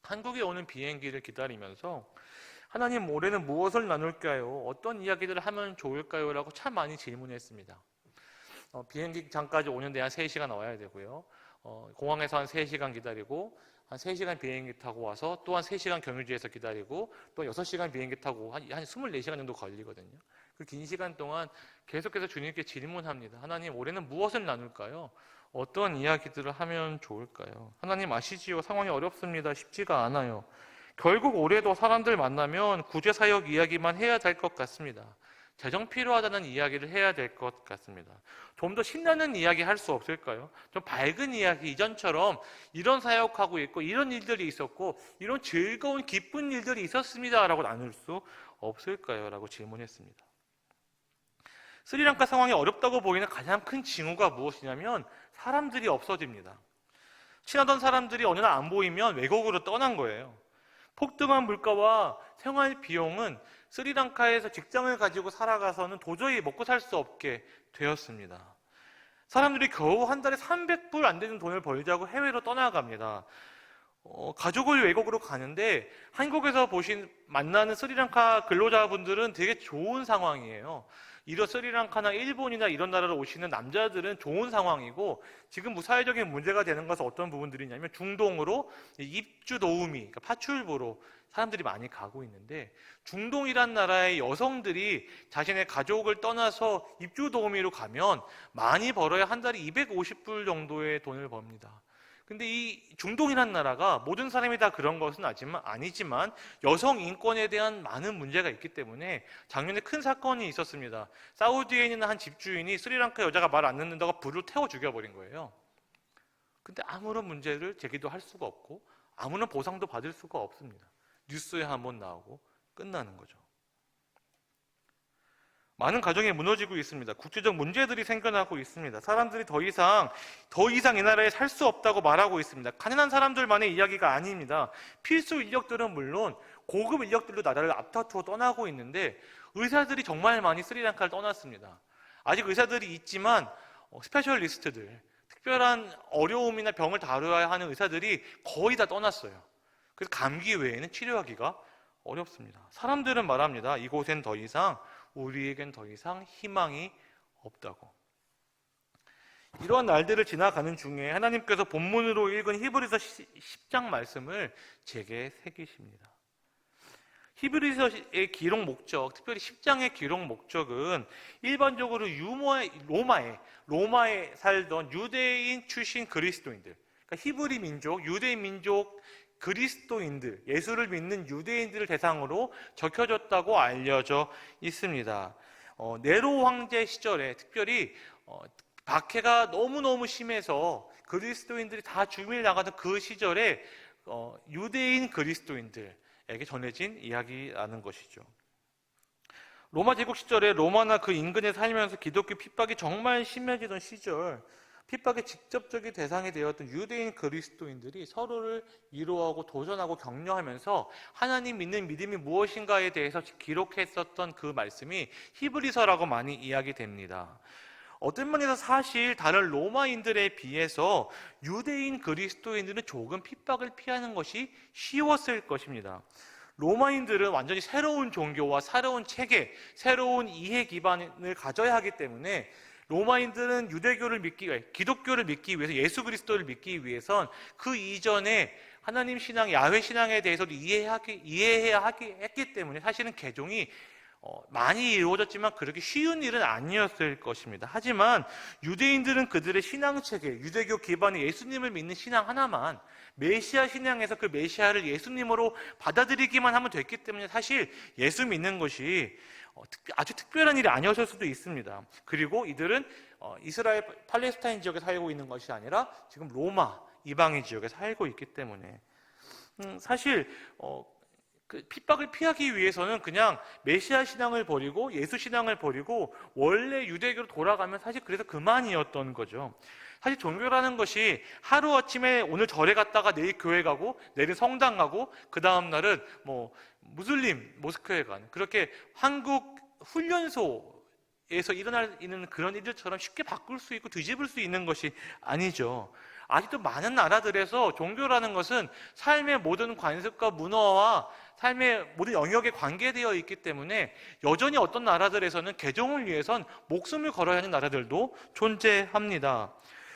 한국에 오는 비행기를 기다리면서 하나님, 올해는 무엇을 나눌까요? 어떤 이야기들을 하면 좋을까요? 라고 참 많이 질문했습니다. 비행기장까지 오는데 한 3시간 와야 되고요. 공항에서 한 3시간 기다리고 한 3시간 비행기 타고 와서 또 한 3시간 경유지에서 기다리고 또 6시간 비행기 타고 한 24시간 정도 걸리거든요. 그 긴 시간 동안 계속해서 주님께 질문합니다. 하나님, 올해는 무엇을 나눌까요? 어떤 이야기들을 하면 좋을까요? 하나님 아시지요? 상황이 어렵습니다. 쉽지가 않아요. 결국 올해도 사람들 만나면 구제사역 이야기만 해야 될 것 같습니다. 재정 필요하다는 이야기를 해야 될 것 같습니다. 좀 더 신나는 이야기 할 수 없을까요? 좀 밝은 이야기, 이전처럼 이런 사역하고 있고 이런 일들이 있었고 이런 즐거운 기쁜 일들이 있었습니다 라고 나눌 수 없을까요? 라고 질문했습니다. 스리랑카 상황이 어렵다고 보이는 가장 큰 징후가 무엇이냐면 사람들이 없어집니다. 친하던 사람들이 어느 날 안 보이면 외국으로 떠난 거예요. 폭등한 물가와 생활 비용은 스리랑카에서 직장을 가지고 살아가서는 도저히 먹고 살 수 없게 되었습니다. 사람들이 겨우 한 달에 300불 안 되는 돈을 벌자고 해외로 떠나갑니다. 가족을 외국으로 가는데 한국에서 만나는 스리랑카 근로자분들은 되게 좋은 상황이에요. 이런 스리랑카나 일본이나 이런 나라로 오시는 남자들은 좋은 상황이고, 지금 사회적인 문제가 되는 것은 어떤 부분들이냐면 중동으로 입주 도우미, 그러니까 파출부로 사람들이 많이 가고 있는데, 중동이란 나라의 여성들이 자신의 가족을 떠나서 입주 도우미로 가면 많이 벌어야 한 달에 250불 정도의 돈을 법니다. 근데 이 중동이란 나라가 모든 사람이 다 그런 것은 아니지만 여성 인권에 대한 많은 문제가 있기 때문에 작년에 큰 사건이 있었습니다. 사우디에 있는 한 집주인이 스리랑카 여자가 말 안 듣는다고 불을 태워 죽여버린 거예요. 근데 아무런 문제를 제기도 할 수가 없고 아무런 보상도 받을 수가 없습니다. 뉴스에 한번 나오고 끝나는 거죠. 많은 가정이 무너지고 있습니다. 국제적 문제들이 생겨나고 있습니다. 사람들이 더 이상 이 나라에 살 수 없다고 말하고 있습니다. 가난한 사람들만의 이야기가 아닙니다. 필수 인력들은 물론 고급 인력들도 나라를 앞다투어 떠나고 있는데 의사들이 정말 많이 스리랑카를 떠났습니다. 아직 의사들이 있지만 스페셜리스트들, 특별한 어려움이나 병을 다루어야 하는 의사들이 거의 다 떠났어요. 그래서 감기 외에는 치료하기가 어렵습니다. 사람들은 말합니다. 우리에겐 더 이상 희망이 없다고. 이러한 날들을 지나가는 중에 하나님께서 본문으로 읽은 히브리서 10장 말씀을 제게 새기십니다. 히브리서의 기록 목적, 특별히 10장의 기록 목적은 일반적으로 로마에 살던 유대인 출신 그리스도인들, 그러니까 히브리 민족, 유대인 민족 그리스도인들, 예수를 믿는 유대인들을 대상으로 적혀졌다고 알려져 있습니다. 네로 황제 시절에 특별히 박해가 너무너무 심해서 그리스도인들이 다 죽임을 당하던 그 시절에 유대인 그리스도인들에게 전해진 이야기라는 것이죠. 로마 제국 시절에 로마나 그 인근에 살면서 기독교 핍박이 정말 심해지던 시절, 핍박의 직접적인 대상이 되었던 유대인 그리스도인들이 서로를 위로하고 도전하고 격려하면서 하나님 믿는 믿음이 무엇인가에 대해서 기록했었던 그 말씀이 히브리서라고 많이 이야기됩니다. 어떤 면에서 사실 다른 로마인들에 비해서 유대인 그리스도인들은 조금 핍박을 피하는 것이 쉬웠을 것입니다. 로마인들은 완전히 새로운 종교와 새로운 체계, 새로운 이해 기반을 가져야 하기 때문에 로마인들은 유대교를 믿기 위해, 기독교를 믿기 위해서, 예수 그리스도를 믿기 위해선 그 이전에 하나님 신앙, 야훼 신앙에 대해서도 이해해야 했기 때문에 사실은 개종이 많이 이루어졌지만 그렇게 쉬운 일은 아니었을 것입니다. 하지만 유대인들은 그들의 신앙체계, 유대교 기반의 예수님을 믿는 신앙 하나만, 메시아 신앙에서 그 메시아를 예수님으로 받아들이기만 하면 됐기 때문에 사실 예수 믿는 것이 아주 특별한 일이 아니었을 수도 있습니다. 그리고 이들은 이스라엘 팔레스타인 지역에 살고 있는 것이 아니라 지금 로마 이방인 지역에 살고 있기 때문에 사실 그 핍박을 피하기 위해서는 그냥 메시아 신앙을 버리고 예수 신앙을 버리고 원래 유대교로 돌아가면 사실 그래서 그만이었던 거죠. 사실 종교라는 것이 하루아침에 오늘 절에 갔다가 내일 교회 가고 내일 성당 가고 그 다음 날은 무슬림 모스크에 가는, 그렇게 한국 훈련소에서 일어나는 그런 일들처럼 쉽게 바꿀 수 있고 뒤집을 수 있는 것이 아니죠. 아직도 많은 나라들에서 종교라는 것은 삶의 모든 관습과 문화와 삶의 모든 영역에 관계되어 있기 때문에 여전히 어떤 나라들에서는 개종을 위해선 목숨을 걸어야 하는 나라들도 존재합니다.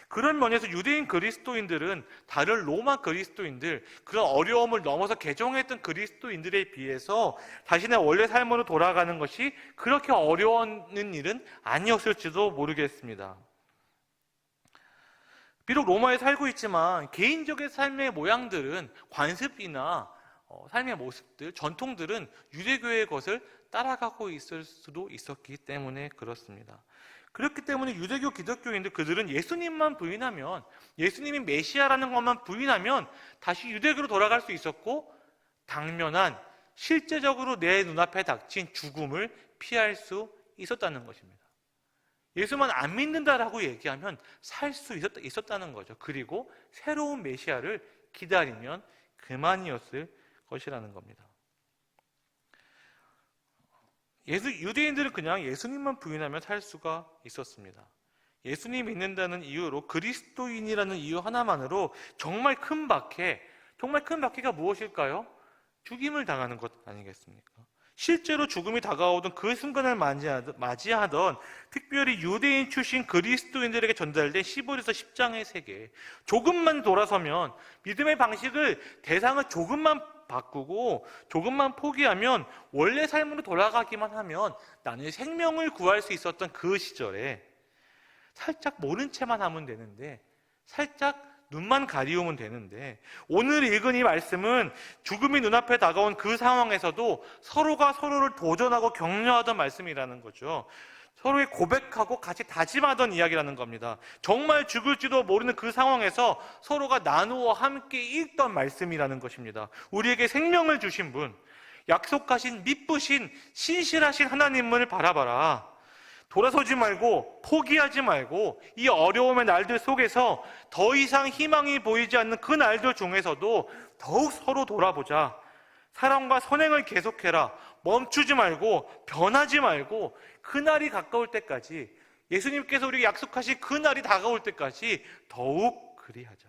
그런 면에서 유대인 그리스도인들은 다른 로마 그리스도인들, 그런 어려움을 넘어서 개종했던 그리스도인들에 비해서 자신의 원래 삶으로 돌아가는 것이 그렇게 어려운 일은 아니었을지도 모르겠습니다. 비록 로마에 살고 있지만 개인적인 삶의 모양들은, 관습이나 삶의 모습들, 전통들은 유대교의 것을 따라가고 있을 수도 있었기 때문에 그렇습니다. 그렇기 때문에 유대교 기독교인들, 그들은 예수님만 부인하면, 예수님이 메시아라는 것만 부인하면 다시 유대교로 돌아갈 수 있었고 당면한, 실제적으로 내 눈앞에 닥친 죽음을 피할 수 있었다는 것입니다. 예수만 안 믿는다라고 얘기하면 살 수 있었다는 거죠. 그리고 새로운 메시아를 기다리면 그만이었을 것이라는 겁니다. 유대인들은 그냥 예수님만 부인하면 살 수가 있었습니다. 예수님 믿는다는 이유로, 그리스도인이라는 이유 하나만으로 정말 큰 박해가 무엇일까요? 죽임을 당하는 것 아니겠습니까? 실제로 죽음이 다가오던 그 순간을 맞이하던 특별히 유대인 출신 그리스도인들에게 전달된 15에서 10장의 세계, 조금만 돌아서면, 믿음의 방식을, 대상을 조금만 바꾸고 조금만 포기하면, 원래 삶으로 돌아가기만 하면 나는 생명을 구할 수 있었던 그 시절에 살짝 모른 채만 하면 되는데, 살짝 눈만 가리우면 되는데, 오늘 읽은 이 말씀은 죽음이 눈앞에 다가온 그 상황에서도 서로가 서로를 도전하고 격려하던 말씀이라는 거죠. 서로의 고백하고 같이 다짐하던 이야기라는 겁니다. 정말 죽을지도 모르는 그 상황에서 서로가 나누어 함께 읽던 말씀이라는 것입니다. 우리에게 생명을 주신 분, 약속하신 미쁘신 신실하신 하나님을 바라봐라. 돌아서지 말고 포기하지 말고 이 어려움의 날들 속에서 더 이상 희망이 보이지 않는 그 날들 중에서도 더욱 서로 돌아보자. 사랑과 선행을 계속해라. 멈추지 말고 변하지 말고 그날이 가까울 때까지, 예수님께서 우리에게 약속하신 그날이 다가올 때까지 더욱 그리하자.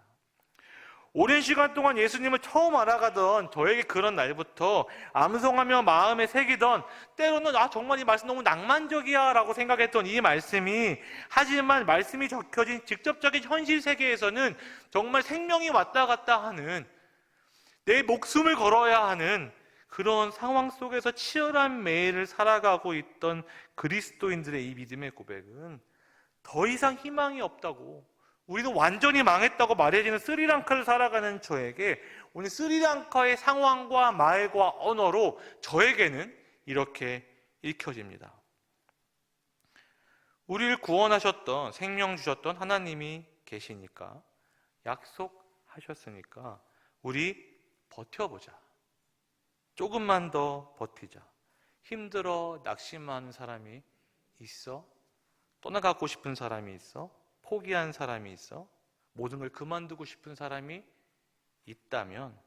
오랜 시간 동안 예수님을 처음 알아가던 저에게 그런 날부터 암송하며 마음에 새기던, 때로는 정말 이 말씀 너무 낭만적이야 라고 생각했던 이 말씀이, 하지만 말씀이 적혀진 직접적인 현실 세계에서는 정말 생명이 왔다 갔다 하는, 내 목숨을 걸어야 하는 그런 상황 속에서 치열한 매일을 살아가고 있던 그리스도인들의 이 믿음의 고백은 더 이상 희망이 없다고, 우리는 완전히 망했다고 말해지는 스리랑카를 살아가는 저에게 오늘 스리랑카의 상황과 말과 언어로 저에게는 이렇게 읽혀집니다. 우리를 구원하셨던, 생명 주셨던 하나님이 계시니까, 약속하셨으니까 우리 버텨보자. 조금만 더 버티자. 힘들어 낙심하는 사람이 있어? 떠나가고 싶은 사람이 있어? 포기한 사람이 있어? 모든 걸 그만두고 싶은 사람이 있다면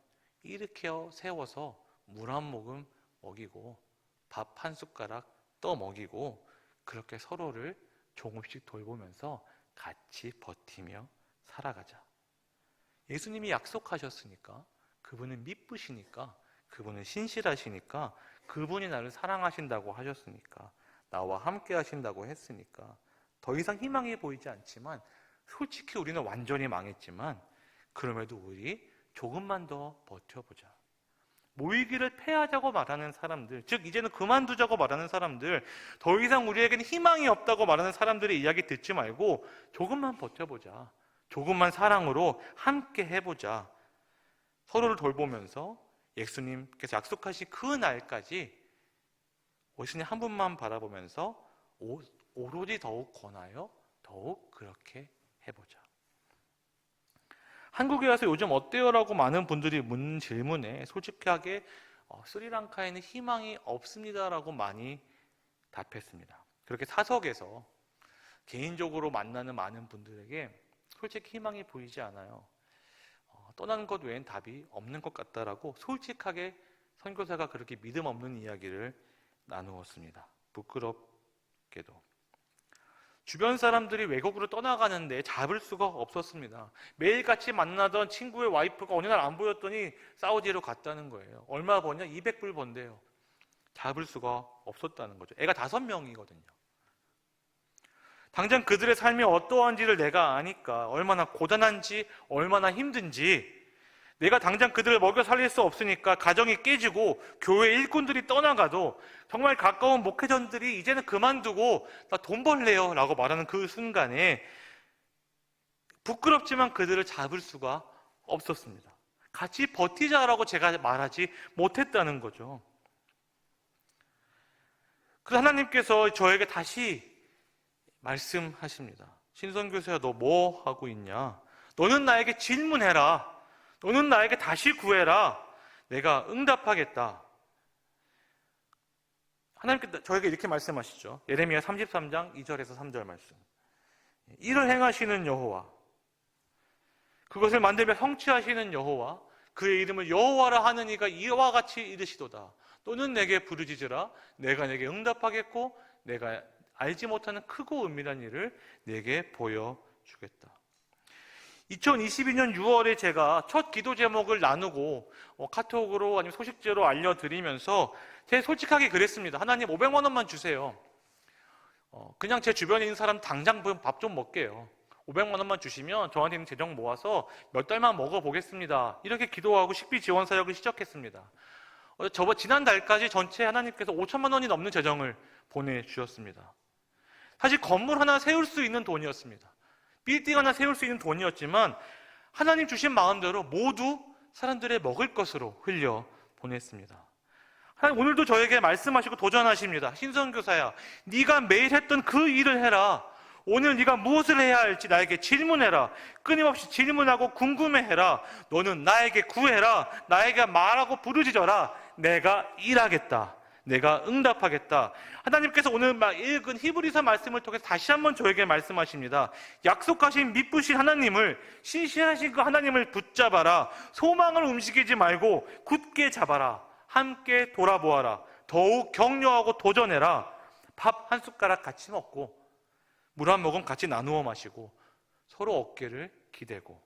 일으켜 세워서 물 한 모금 먹이고 밥 한 숟가락 떠 먹이고 그렇게 서로를 조금씩 돌보면서 같이 버티며 살아가자. 예수님이 약속하셨으니까, 그분은 미쁘시니까, 그분은 신실하시니까, 그분이 나를 사랑하신다고 하셨으니까, 나와 함께 하신다고 했으니까 더 이상 희망이 보이지 않지만, 솔직히 우리는 완전히 망했지만 그럼에도 우리 조금만 더 버텨보자. 모이기를 패하자고 말하는 사람들, 즉 이제는 그만두자고 말하는 사람들, 더 이상 우리에게는 희망이 없다고 말하는 사람들의 이야기 듣지 말고 조금만 버텨보자. 조금만 사랑으로 함께 해보자. 서로를 돌보면서 예수님께서 약속하신 그 날까지 예수님 한 분만 바라보면서 오로지 더욱 권하여 더욱 그렇게 해보자. 한국에 와서 요즘 어때요? 라고 많은 분들이 묻는 질문에 솔직하게 스리랑카에는 희망이 없습니다 라고 많이 답했습니다. 그렇게 사석에서 개인적으로 만나는 많은 분들에게 솔직히 희망이 보이지 않아요. 떠나는 것 외엔 답이 없는 것 같다라고 솔직하게 선교사가 그렇게 믿음 없는 이야기를 나누었습니다. 부끄럽게도. 주변 사람들이 외국으로 떠나가는데 잡을 수가 없었습니다. 매일같이 만나던 친구의 와이프가 어느 날 안 보였더니 사우디로 갔다는 거예요. 얼마 버냐? 200불 번대요. 잡을 수가 없었다는 거죠. 애가 5명이거든요. 당장 그들의 삶이 어떠한지를 내가 아니까, 얼마나 고단한지, 얼마나 힘든지, 내가 당장 그들을 먹여 살릴 수 없으니까 가정이 깨지고 교회 일꾼들이 떠나가도 정말 가까운 목회자들이 이제는 그만두고 나 돈 벌래요 라고 말하는 그 순간에 부끄럽지만 그들을 잡을 수가 없었습니다. 같이 버티자라고 제가 말하지 못했다는 거죠. 그래서 하나님께서 저에게 다시 말씀하십니다. 신선교사야, 너 뭐 하고 있냐? 너는 나에게 질문해라. 너는 나에게 다시 구해라. 내가 응답하겠다. 하나님께서 저에게 이렇게 말씀하시죠. 예레미야 33장 2절에서 3절 말씀. 이를 행하시는 여호와, 그것을 만들며 성취하시는 여호와, 그의 이름을 여호와라 하는 이가 이와 같이 이르시도다. 너는 내게 부르짖으라. 내가 내게 응답하겠고 내가 알지 못하는 크고 은밀한 일을 내게 보여주겠다. 2022년 6월에 제가 첫 기도 제목을 나누고 카톡으로 아니면 소식지로 알려드리면서 제가 솔직하게 그랬습니다. 하나님 500만 원만 주세요. 그냥 제 주변에 있는 사람 당장 밥 좀 먹게요. 500만 원만 주시면 저한테 있는 재정 모아서 몇 달만 먹어보겠습니다. 이렇게 기도하고 식비 지원 사역을 시작했습니다. 지난달까지 전체 하나님께서 5천만 원이 넘는 재정을 보내주셨습니다. 사실 건물 하나 세울 수 있는 돈이었습니다. 빌딩 하나 세울 수 있는 돈이었지만 하나님 주신 마음대로 모두 사람들의 먹을 것으로 흘려 보냈습니다. 하나님 오늘도 저에게 말씀하시고 도전하십니다. 신선교사야, 네가 매일 했던 그 일을 해라. 오늘 네가 무엇을 해야 할지 나에게 질문해라. 끊임없이 질문하고 궁금해해라. 너는 나에게 구해라. 나에게 말하고 부르짖어라. 내가 일하겠다. 내가 응답하겠다. 하나님께서 오늘 읽은 히브리서 말씀을 통해서 다시 한번 저에게 말씀하십니다. 약속하신 미쁘신 하나님을, 신실하신 그 하나님을 붙잡아라. 소망을 움직이지 말고 굳게 잡아라. 함께 돌아보아라. 더욱 격려하고 도전해라. 밥 한 숟가락 같이 먹고 물 한 모금 같이 나누어 마시고 서로 어깨를 기대고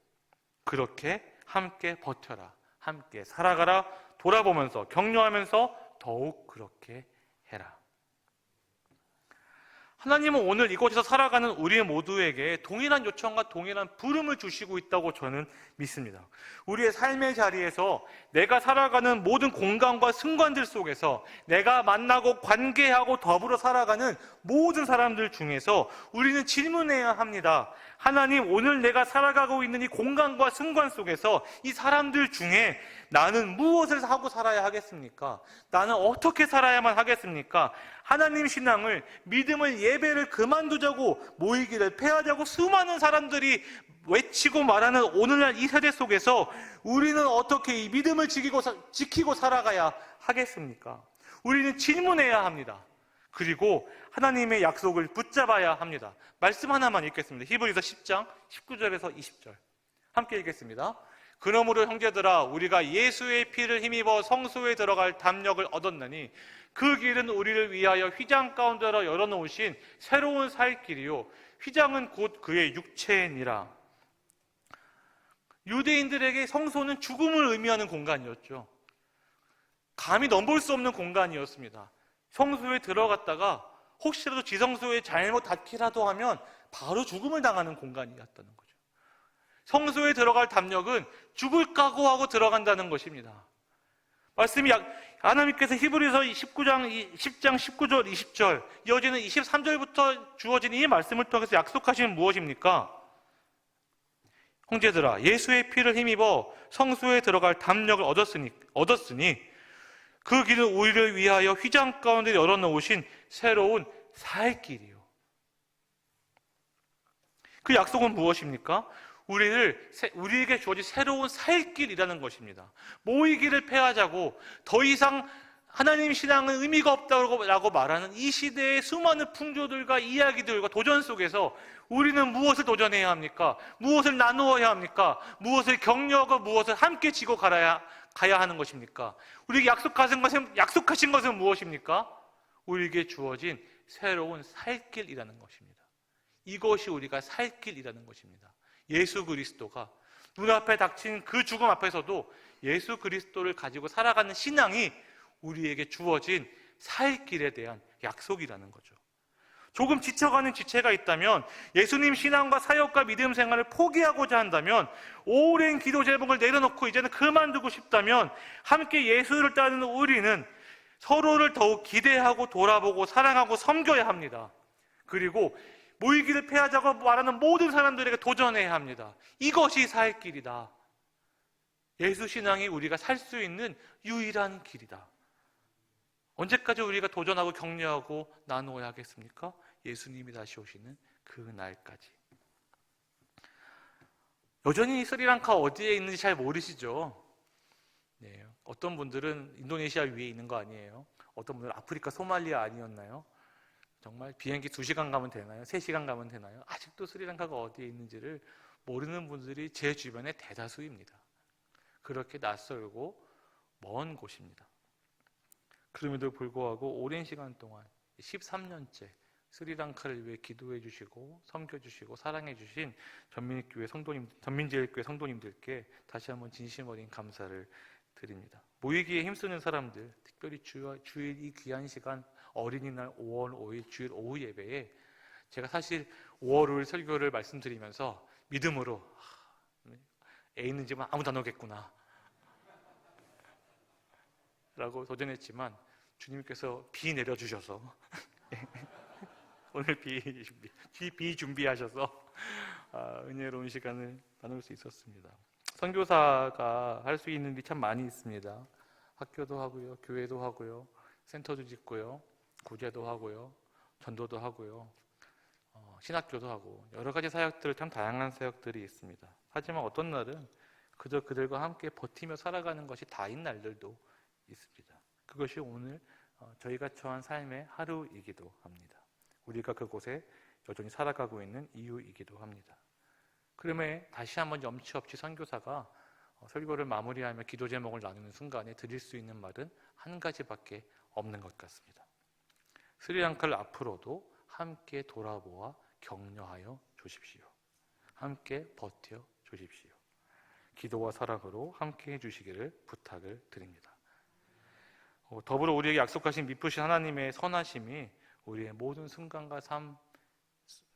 그렇게 함께 버텨라. 함께 살아가라. 돌아보면서 격려하면서 더욱 그렇게 해라. 하나님은 오늘 이곳에서 살아가는 우리 모두에게 동일한 요청과 동일한 부름을 주시고 있다고 저는 믿습니다. 우리의 삶의 자리에서 내가 살아가는 모든 공간과 순간들 속에서 내가 만나고 관계하고 더불어 살아가는 모든 사람들 중에서 우리는 질문해야 합니다. 하나님, 오늘 내가 살아가고 있는 이 공간과 순간 속에서 이 사람들 중에 나는 무엇을 하고 살아야 하겠습니까? 나는 어떻게 살아야만 하겠습니까? 하나님 신앙을, 믿음을, 예배를 그만두자고 모이기를 패하자고 수많은 사람들이 외치고 말하는 오늘날 이 세대 속에서 우리는 어떻게 이 믿음을 지키고 살아가야 하겠습니까? 우리는 질문해야 합니다. 그리고 하나님의 약속을 붙잡아야 합니다. 말씀 하나만 읽겠습니다. 히브리서 10장 19절에서 20절 함께 읽겠습니다. 그러므로 형제들아, 우리가 예수의 피를 힘입어 성소에 들어갈 담력을 얻었나니 그 길은 우리를 위하여 휘장 가운데로 열어놓으신 새로운 살 길이요, 휘장은 곧 그의 육체니라. 유대인들에게 성소는 죽음을 의미하는 공간이었죠. 감히 넘볼 수 없는 공간이었습니다. 성소에 들어갔다가 혹시라도 지성소에 잘못 닿기라도 하면 바로 죽음을 당하는 공간이었다는 거죠. 성소에 들어갈 담력은 죽을 각오하고 들어간다는 것입니다. 말씀이 하나님께서 히브리서 10장 19절 20절 이어지는 23절부터 주어진 이 말씀을 통해서 약속하시는 무엇입니까? 형제들아, 예수의 피를 힘입어 성소에 들어갈 담력을 얻었으니 그 길은 우리를 위하여 휘장 가운데 열어놓으신 새로운 살 길이요. 그 약속은 무엇입니까? 우리에게 주어진 새로운 살 길이라는 것입니다. 모이기를 패하자고 더 이상 하나님 신앙은 의미가 없다고 말하는 이 시대의 수많은 풍조들과 이야기들과 도전 속에서 우리는 무엇을 도전해야 합니까? 무엇을 나누어야 합니까? 무엇을 격려하고 무엇을 함께 지고 가야 하는 것입니까? 우리에게 약속하신 것은 무엇입니까? 우리에게 주어진 새로운 살 길이라는 것입니다. 이것이 우리가 살 길이라는 것입니다. 예수 그리스도가 눈앞에 닥친 그 죽음 앞에서도 예수 그리스도를 가지고 살아가는 신앙이 우리에게 주어진 살 길에 대한 약속이라는 거죠. 조금 지쳐가는 지체가 있다면, 예수님 신앙과 사역과 믿음 생활을 포기하고자 한다면, 오랜 기도 제목을 내려놓고 이제는 그만두고 싶다면, 함께 예수를 따르는 우리는 서로를 더욱 기대하고 돌아보고 사랑하고 섬겨야 합니다. 그리고 모이기를 패하자고 말하는 모든 사람들에게 도전해야 합니다. 이것이 살 길이다. 예수 신앙이 우리가 살 수 있는 유일한 길이다. 언제까지 우리가 도전하고 격려하고 나누어야 하겠습니까? 예수님이 다시 오시는 그 날까지. 여전히 스리랑카 어디에 있는지 잘 모르시죠? 네, 어떤 분들은 인도네시아 위에 있는 거 아니에요? 어떤 분들은 아프리카 소말리아 아니었나요? 정말 비행기 2시간 가면 되나요? 3시간 가면 되나요? 아직도 스리랑카가 어디에 있는지를 모르는 분들이 제 주변에 대다수입니다. 그렇게 낯설고 먼 곳입니다. 그럼에도 불구하고 오랜 시간 동안 13년째 스리랑카를 위해 기도해 주시고 섬겨 주시고 사랑해 주신 전민제일교회 성도님들께 다시 한번 진심 어린 감사를 드립니다. 모이기에 힘쓰는 사람들, 특별히 주일 이 귀한 시간 어린이날 5월 5일 주일 오후 예배에 제가 사실 5월 5일 설교를 말씀드리면서 믿음으로 애 있는 집은 아무도 안 오겠구나 라고 도전했지만 주님께서 비 내려주셔서 오늘 비 준비하셔서 은혜로운 시간을 나눌 수 있었습니다. 선교사가 할 수 있는 일이 참 많이 있습니다. 학교도 하고요, 교회도 하고요, 센터도 짓고요, 구제도 하고요, 전도도 하고요, 신학교도 하고 여러 가지 사역들, 참 다양한 사역들이 있습니다. 하지만 어떤 날은 그저 그들과 함께 버티며 살아가는 것이 다인 날들도 있습니다. 그것이 오늘 저희가 처한 삶의 하루이기도 합니다. 우리가 그곳에 여전히 살아가고 있는 이유이기도 합니다. 그러면 다시 한번 염치 없이 선교사가 설교를 마무리하며 기도 제목을 나누는 순간에 드릴 수 있는 말은 한 가지밖에 없는 것 같습니다. 스리랑카를 앞으로도 함께 돌아보아 격려하여 주십시오. 함께 버텨 주십시오. 기도와 사랑으로 함께 해주시기를 부탁을 드립니다. 더불어 우리에게 약속하신 미쁘신 하나님의 선하심이 우리의 모든 순간과 삶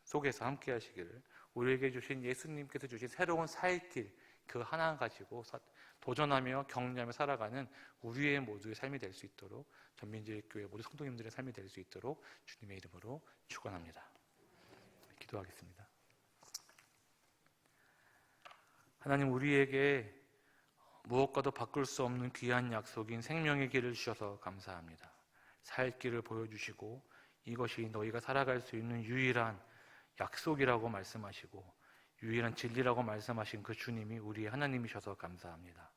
속에서 함께 하시기를, 우리에게 주신 예수님께서 주신 새로운 사의 길, 그 하나 가지고 도전하며 격려하며 살아가는 우리의 모두의 삶이 될 수 있도록, 전민제일교회 모든 성도님들의 삶이 될 수 있도록 주님의 이름으로 축원합니다. 기도하겠습니다. 하나님, 우리에게 무엇과도 바꿀 수 없는 귀한 약속인 생명의 길을 주셔서 감사합니다. 살 길을 보여주시고 이것이 너희가 살아갈 수 있는 유일한 약속이라고 말씀하시고 유일한 진리라고 말씀하신 그 주님이 우리의 하나님이셔서 감사합니다.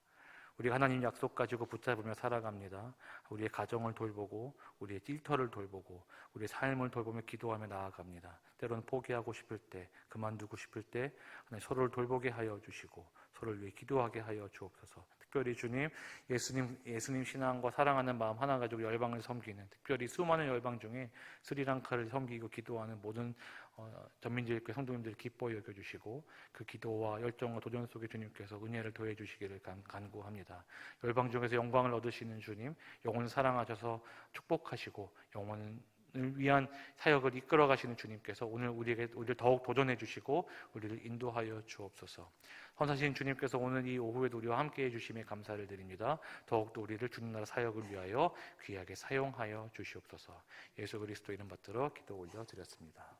우리 하나님 약속 가지고 붙잡으며 살아갑니다. 우리의 가정을 돌보고 우리의 일터를 돌보고 우리의 삶을 돌보며 기도하며 나아갑니다. 때로는 포기하고 싶을 때, 그만두고 싶을 때 하나님 서로를 돌보게 하여 주시고 서로를 위해 기도하게 하여 주옵소서. 특별히 주님, 예수님 신앙과 사랑하는 마음 하나 가지고 열방을 섬기는, 특별히 수많은 열방 중에 스리랑카를 섬기고 기도하는 모든 전민제일교회 성도님들을 기뻐히 여겨주시고 그 기도와 열정과 도전 속에 주님께서 은혜를 더해 주시기를 간구합니다. 열방 중에서 영광을 얻으시는 주님, 영혼을 사랑하셔서 축복하시고 영혼을 위한 사역을 이끌어 가시는 주님께서 오늘 우리를 더욱 도전해 주시고 우리를 인도하여 주옵소서. 선사신 주님께서 오늘 이 오후에도 우리와 함께 해주심에 감사를 드립니다. 더욱더 우리를 주님 나라 사역을 위하여 귀하게 사용하여 주시옵소서. 예수 그리스도 이름 받들어 기도 올려 드렸습니다.